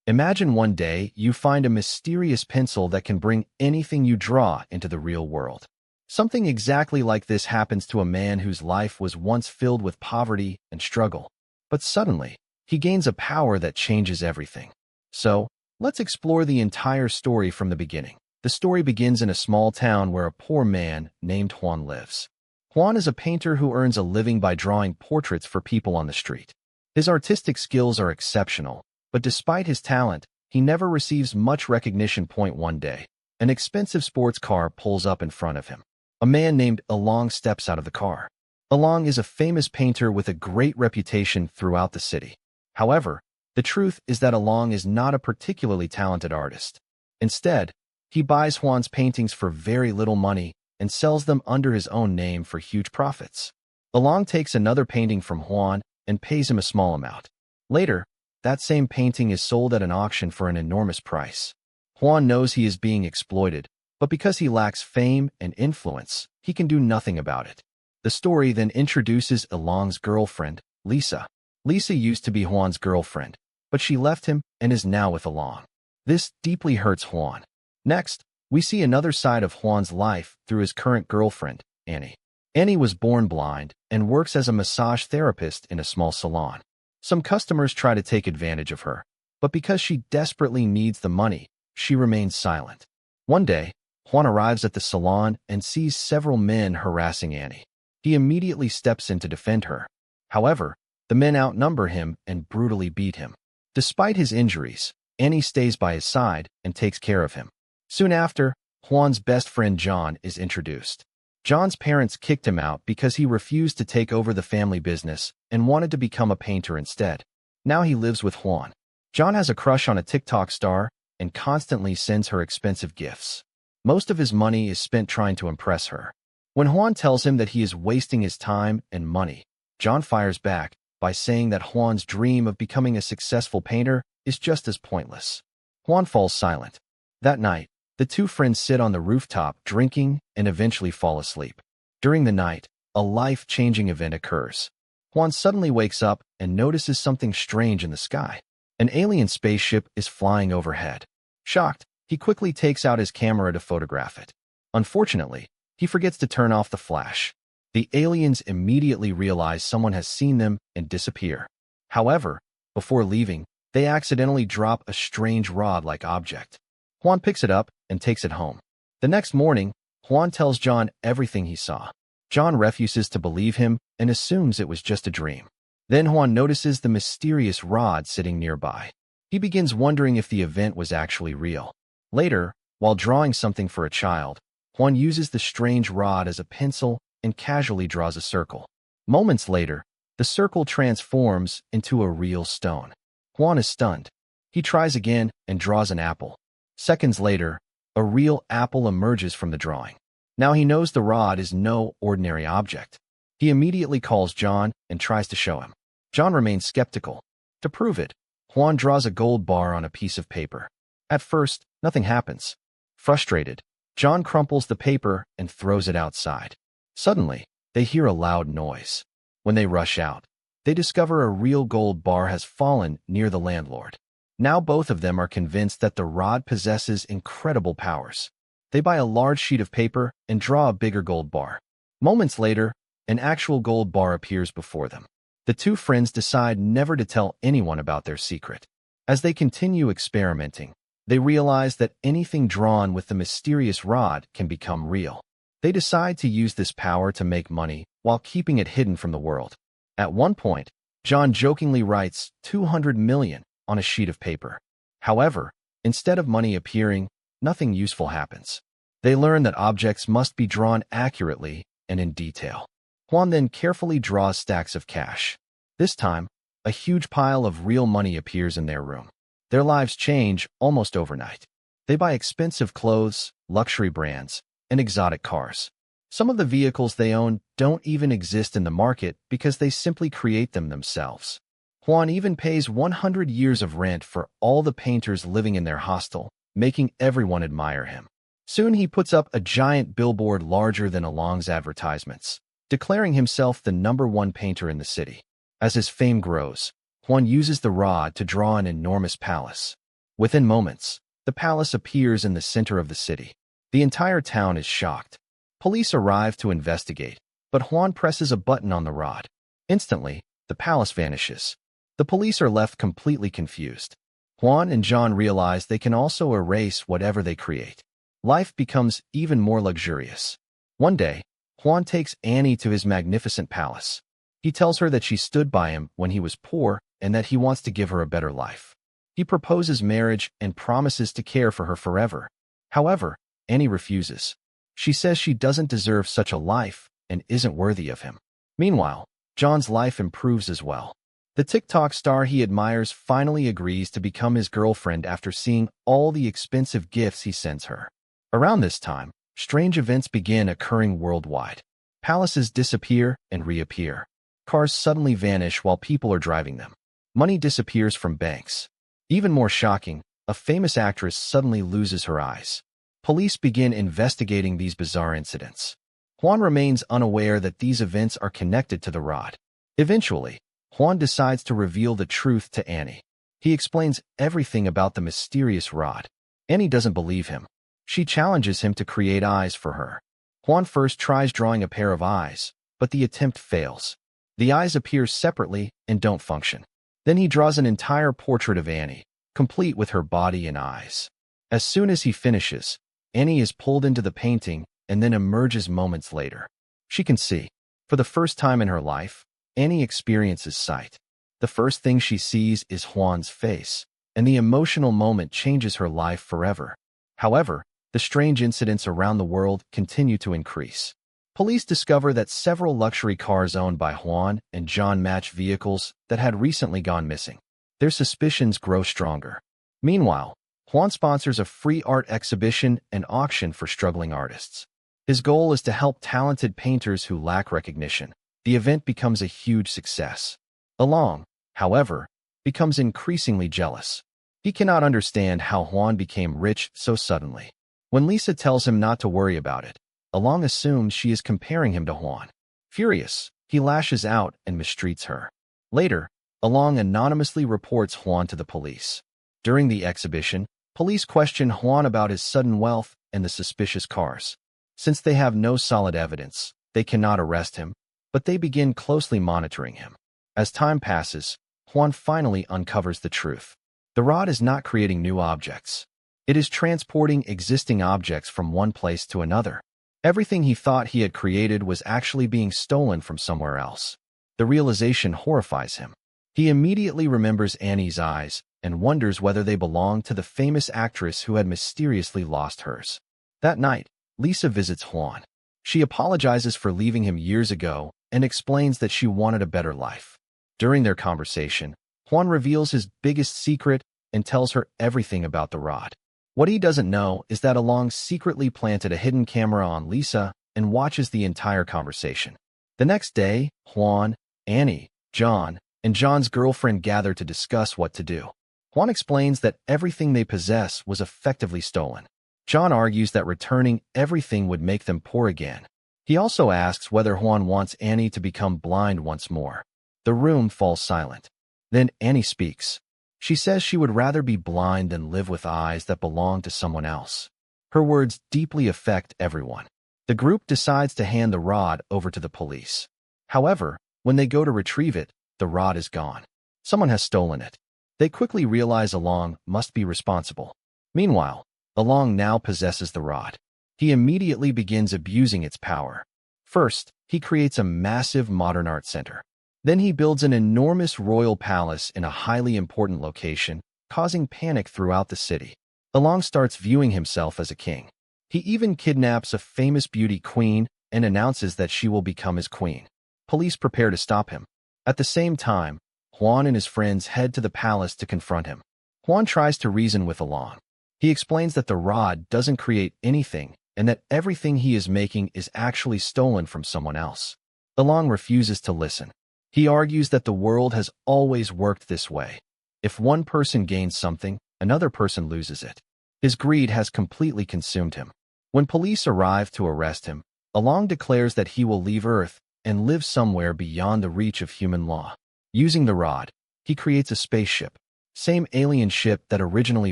Imagine one day you find a mysterious pencil that can bring anything you draw into the real world. Something exactly like this happens to a man whose life was once filled with poverty and struggle. But suddenly, he gains a power that changes everything. So, let's explore the entire story from the beginning. The story begins in a small town where a poor man named Juan lives. Juan is a painter who earns a living by drawing portraits for people on the street. His artistic skills are exceptional, but despite his talent, he never receives much recognition. One day, an expensive sports car pulls up in front of him. A man named Along steps out of the car. Along is a famous painter with a great reputation throughout the city. However, the truth is that Along is not a particularly talented artist. Instead, he buys Juan's paintings for very little money and sells them under his own name for huge profits. Along takes another painting from Juan and pays him a small amount. Later, that same painting is sold at an auction for an enormous price. Juan knows he is being exploited, but because he lacks fame and influence, he can do nothing about it. The story then introduces Along's girlfriend, Lisa. Lisa used to be Juan's girlfriend, but she left him and is now with Along. This deeply hurts Juan. Next, we see another side of Juan's life through his current girlfriend, Annie. Annie was born blind and works as a massage therapist in a small salon. Some customers try to take advantage of her, but because she desperately needs the money, she remains silent. One day, Juan arrives at the salon and sees several men harassing Annie. He immediately steps in to defend her. However, the men outnumber him and brutally beat him. Despite his injuries, Annie stays by his side and takes care of him. Soon after, Juan's best friend John is introduced. John's parents kicked him out because he refused to take over the family business and wanted to become a painter instead. Now he lives with Juan. John has a crush on a TikTok star and constantly sends her expensive gifts. Most of his money is spent trying to impress her. When Juan tells him that he is wasting his time and money, John fires back by saying that Juan's dream of becoming a successful painter is just as pointless. Juan falls silent. That night, the two friends sit on the rooftop drinking and eventually fall asleep. During the night, a life-changing event occurs. Juan suddenly wakes up and notices something strange in the sky. An alien spaceship is flying overhead. Shocked, he quickly takes out his camera to photograph it. Unfortunately, he forgets to turn off the flash. The aliens immediately realize someone has seen them and disappear. However, before leaving, they accidentally drop a strange rod-like object. Juan picks it up and takes it home. The next morning, Juan tells John everything he saw. John refuses to believe him and assumes it was just a dream. Then Juan notices the mysterious rod sitting nearby. He begins wondering if the event was actually real. Later, while drawing something for a child, Juan uses the strange rod as a pencil and casually draws a circle. Moments later, the circle transforms into a real stone. Juan is stunned. He tries again and draws an apple. Seconds later, a real apple emerges from the drawing. Now he knows the rod is no ordinary object. He immediately calls John and tries to show him. John remains skeptical. To prove it, Juan draws a gold bar on a piece of paper. At first, nothing happens. Frustrated, John crumples the paper and throws it outside. Suddenly, they hear a loud noise. When they rush out, they discover a real gold bar has fallen near the landlord. Now both of them are convinced that the rod possesses incredible powers. They buy a large sheet of paper and draw a bigger gold bar. Moments later, an actual gold bar appears before them. The two friends decide never to tell anyone about their secret. As they continue experimenting, they realize that anything drawn with the mysterious rod can become real. They decide to use this power to make money while keeping it hidden from the world. At one point, John jokingly writes 200 million on a sheet of paper. However, instead of money appearing, nothing useful happens. They learn that objects must be drawn accurately and in detail. Juan then carefully draws stacks of cash. This time, a huge pile of real money appears in their room. Their lives change almost overnight. They buy expensive clothes, luxury brands, and exotic cars. Some of the vehicles they own don't even exist in the market because they simply create them themselves. Juan even pays 100 years of rent for all the painters living in their hostel, making everyone admire him. Soon he puts up a giant billboard larger than Along's advertisements, declaring himself the #1 painter in the city. As his fame grows, Juan uses the rod to draw an enormous palace. Within moments, the palace appears in the center of the city. The entire town is shocked. Police arrive to investigate, but Juan presses a button on the rod. Instantly, the palace vanishes. The police are left completely confused. Juan and John realize they can also erase whatever they create. Life becomes even more luxurious. One day, Juan takes Annie to his magnificent palace. He tells her that she stood by him when he was poor and that he wants to give her a better life. He proposes marriage and promises to care for her forever. However, Annie refuses. She says she doesn't deserve such a life and isn't worthy of him. Meanwhile, John's life improves as well. The TikTok star he admires finally agrees to become his girlfriend after seeing all the expensive gifts he sends her. Around this time, strange events begin occurring worldwide. Palaces disappear and reappear. Cars suddenly vanish while people are driving them. Money disappears from banks. Even more shocking, a famous actress suddenly loses her eyes. Police begin investigating these bizarre incidents. Juan remains unaware that these events are connected to the rod. Eventually, Juan decides to reveal the truth to Annie. He explains everything about the mysterious rod. Annie doesn't believe him. She challenges him to create eyes for her. Juan first tries drawing a pair of eyes, but the attempt fails. The eyes appear separately and don't function. Then he draws an entire portrait of Annie, complete with her body and eyes. As soon as he finishes, Annie is pulled into the painting and then emerges moments later. She can see. For the first time in her life, Annie experiences sight. The first thing she sees is Juan's face, and the emotional moment changes her life forever. However, the strange incidents around the world continue to increase. Police discover that several luxury cars owned by Juan and John match vehicles that had recently gone missing. Their suspicions grow stronger. Meanwhile, Juan sponsors a free art exhibition and auction for struggling artists. His goal is to help talented painters who lack recognition. The event becomes a huge success. Along, however, becomes increasingly jealous. He cannot understand how Juan became rich so suddenly. When Lisa tells him not to worry about it, Along assumes she is comparing him to Juan. Furious, he lashes out and mistreats her. Later, Along anonymously reports Juan to the police. During the exhibition, police question Juan about his sudden wealth and the suspicious cars. Since they have no solid evidence, they cannot arrest him, but they begin closely monitoring him. As time passes, Juan finally uncovers the truth. The rod is not creating new objects. It is transporting existing objects from one place to another. Everything he thought he had created was actually being stolen from somewhere else. The realization horrifies him. He immediately remembers Annie's eyes and wonders whether they belonged to the famous actress who had mysteriously lost hers. That night, Lisa visits Juan. She apologizes for leaving him years ago and explains that she wanted a better life. During their conversation, Juan reveals his biggest secret and tells her everything about the rod. What he doesn't know is that Along secretly planted a hidden camera on Lisa and watches the entire conversation. The next day, Juan, Annie, John, and John's girlfriend gather to discuss what to do. Juan explains that everything they possess was effectively stolen. John argues that returning everything would make them poor again. He also asks whether Juan wants Annie to become blind once more. The room falls silent. Then Annie speaks. She says she would rather be blind than live with eyes that belong to someone else. Her words deeply affect everyone. The group decides to hand the rod over to the police. However, when they go to retrieve it, the rod is gone. Someone has stolen it. They quickly realize Along must be responsible. Meanwhile, Along now possesses the rod. He immediately begins abusing its power. First, he creates a massive modern art center. Then he builds an enormous royal palace in a highly important location, causing panic throughout the city. Along starts viewing himself as a king. He even kidnaps a famous beauty queen and announces that she will become his queen. Police prepare to stop him. At the same time, Juan and his friends head to the palace to confront him. Juan tries to reason with Along. He explains that the rod doesn't create anything and that everything he is making is actually stolen from someone else. Along refuses to listen. He argues that the world has always worked this way. If one person gains something, another person loses it. His greed has completely consumed him. When police arrive to arrest him, Along declares that he will leave Earth and live somewhere beyond the reach of human law. Using the rod, he creates a spaceship. same alien ship that originally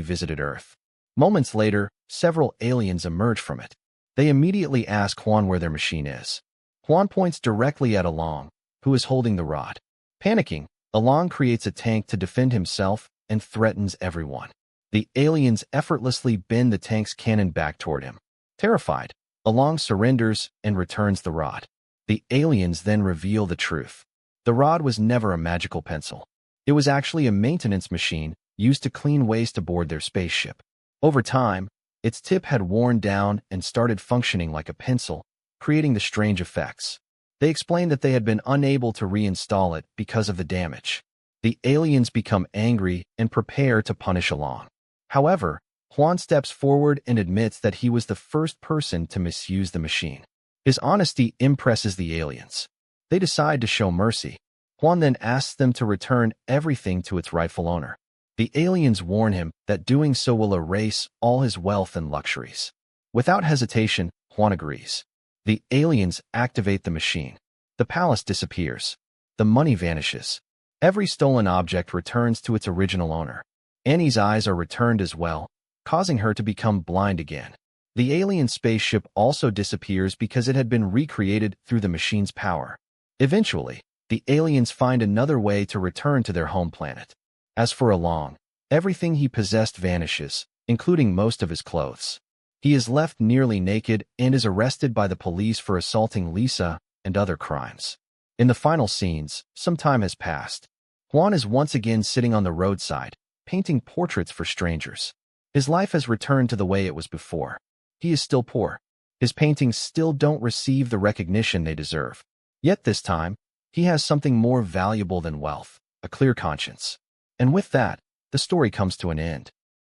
visited Earth. Moments later, several aliens emerge from it. They immediately ask Juan where their machine is. Juan points directly at Along, who is holding the rod. Panicking, Along creates a tank to defend himself and threatens everyone. The aliens effortlessly bend the tank's cannon back toward him. Terrified, Along surrenders and returns the rod. The aliens then reveal the truth. The rod was never a magical pencil. It was actually a maintenance machine used to clean waste aboard their spaceship. Over time, its tip had worn down and started functioning like a pencil, creating the strange effects. They explained that they had been unable to reinstall it because of the damage. The aliens become angry and prepare to punish Along. However, Juan steps forward and admits that he was the first person to misuse the machine. His honesty impresses the aliens. They decide to show mercy. Juan then asks them to return everything to its rightful owner. The aliens warn him that doing so will erase all his wealth and luxuries. Without hesitation, Juan agrees. The aliens activate the machine. The palace disappears. The money vanishes. Every stolen object returns to its original owner. Annie's eyes are returned as well, causing her to become blind again. The alien spaceship also disappears because it had been recreated through the machine's power. Eventually, the aliens find another way to return to their home planet. As for Along, everything he possessed vanishes, including most of his clothes. He is left nearly naked and is arrested by the police for assaulting Lisa and other crimes. In the final scenes, some time has passed. Juan is once again sitting on the roadside, painting portraits for strangers. His life has returned to the way it was before. He is still poor. His paintings still don't receive the recognition they deserve. Yet this time, he has something more valuable than wealth, a clear conscience. And with that, the story comes to an end.